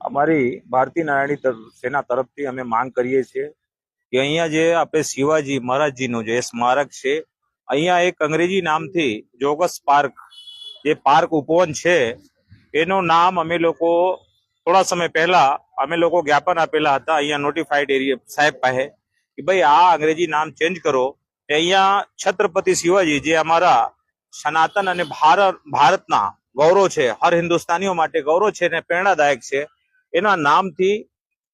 અમારી ભારતીય નારાયણી સેના તરફથી અમે માંગ કરીએ છીએ કે અહીંયા જે આપણે શિવાજી મહારાજજીનું જે સ્મારક છે, અહીંયા એક અંગ્રેજી નામથી જોગસ પાર્ક, જે પાર્ક ઉપવન છે, એનું નામ અમે લોકો થોડા સમય પહેલા અમે લોકો જ્ઞાપન આપેલા હતા અહીંયા નોટિફાઈડ એરિયા સાહેબ પાસે કે ભાઈ આ અંગ્રેજી નામ ચેન્જ કરો. અહીંયા છત્રપતિ શિવાજી જે અમારા સનાતન અને ભારતના ગૌરવ છે, હર હિન્દુસ્તાનીઓ માટે ગૌરવ છે અને પ્રેરણાદાયક છે, એના નામથી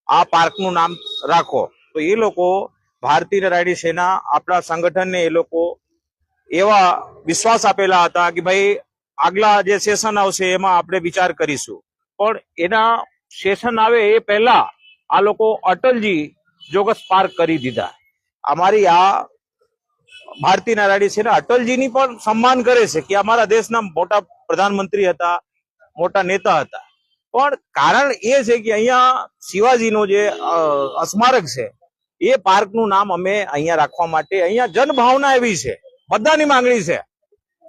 આ પાર્કનું નામ રાખો. તો એ લોકો ભારતીય નારાયણી સેના આપણા સંગઠનને એ લોકો એવા વિશ્વાસ આપેલા હતા કે ભાઈ આગલા જે સેશન આવશે એમાં આપણે વિચાર કરીશું. પણ એના સેશન આવે એ પહેલા આ લોકો અટલજી જોગસ પાર્ક કરી દીધા. અમારી આ ભારતીય નારાયણી સેના અટલજીની પણ સન્માન કરે છે કે અમારા દેશના મોટા પ્રધાનમંત્રી હતા, મોટા નેતા હતા. પણ કારણ એ છે કે અહીંયા શિવાજીનો જે સ્મારક છે એ પાર્કનું નામ અમે અહીંયા રાખવા માટે અહીંયા જનભાવના એવી છે, બધાની માંગણી છે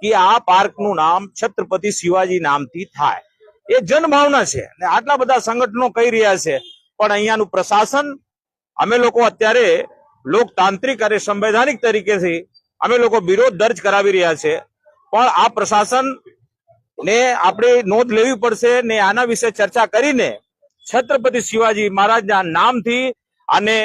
કે આ પાર્કનું નામ છત્રપતિ શિવાજી નામથી થાય. એ જનભાવના છે અને આટલા બધા સંગઠનો કહી રહ્યા છે. પણ અહીંયાનું પ્રશાસન, અમે લોકો અત્યારે લોકતાંત્રિક અને સંવૈધાનિક તરીકેથી અમે લોકો વિરોધ દર્જ કરાવી રહ્યા છે. પણ આ પ્રશાસન ને આપણે નોંધ લેવી પડશે ને આના વિશે ચર્ચા કરીને છત્રપતિ શિવાજી મહારાજના નામથી અને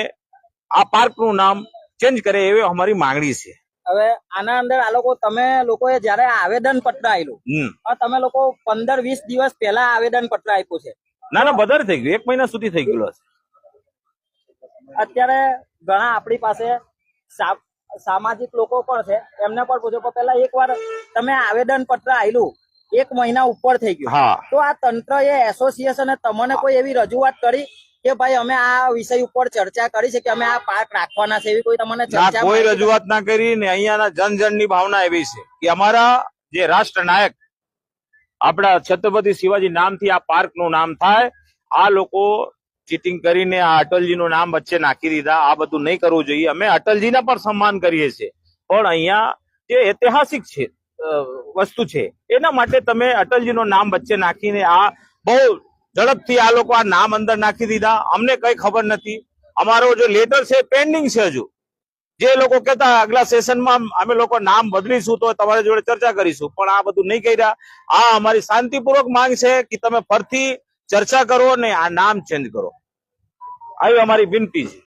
આ પાર્કનું નામ ચેન્જ કરે એવી અમારી માંગણી છે. હવે આના અંદર આ લોકો તમે લોકોએ જયારે આવેદન પત્ર આપ્યું, તમે લોકો 15-20 દિવસ પહેલા આવેદન પત્ર આપ્યું છે? ના, વધારે થઈ ગયું, 1 મહિના સુધી થઈ ગયેલો છે. અત્યારે ઘણા આપણી પાસે સામાજિક લોકો પણ છે, એમને પણ પૂછો. પણ પેલા એકવાર તમે આવેદન પત્ર આપ્યું, 1 મહિના ઉપર થઈ ગયું, તો આ તંત્ર એ એસોસિએશને તમને કોઈ એવી રજૂઆત કરી કે ભાઈ અમે આ વિષય ઉપર ચર્ચા કરી છે કે અમે આ પાર્ક રાખવાના છે, એવી કોઈ તમને ચર્ચા? કોઈ રજૂઆત ના કરી ને અહીંયાના જનજનની ભાવના એવી છે કે અમારા જે રાષ્ટ્ર નાયક આપણા છત્રપતિ શિવાજી નામથી આ પાર્કનું નામ થાય. આ લોકો ચીટિંગ કરીને આ અટલજીનું નામ વચ્ચે નાખી દીધા. આ બધું નહીં કરવું જોઈએ. અમે અટલજીના પણ સન્માન કરીએ છીએ, પણ અહીંયા જે ઐતિહાસિક છે વસ્તુ છે એના માટે તમે અટલજીનું નામ વચ્ચે નાખીને આ બહુ ઝડપથી આ લોકો આ નામ અંદર નાખી દીધા. અમને કઈ ખબર નથી. અમારો જે લેટર છે પેન્ડિંગ છે હજુ. જે લોકો કહેતા આગલા સેશનમાં અમે લોકો નામ બદલીશું તો તમારી જોડે ચર્ચા કરીશું, પણ આ બધું નહીં કર્યા. આ અમારી શાંતિપૂર્વક માંગ છે કે તમે ફરીથી ચર્ચા કરો ને આ નામ ચેન્જ કરો, આવી અમારી વિનંતી છે.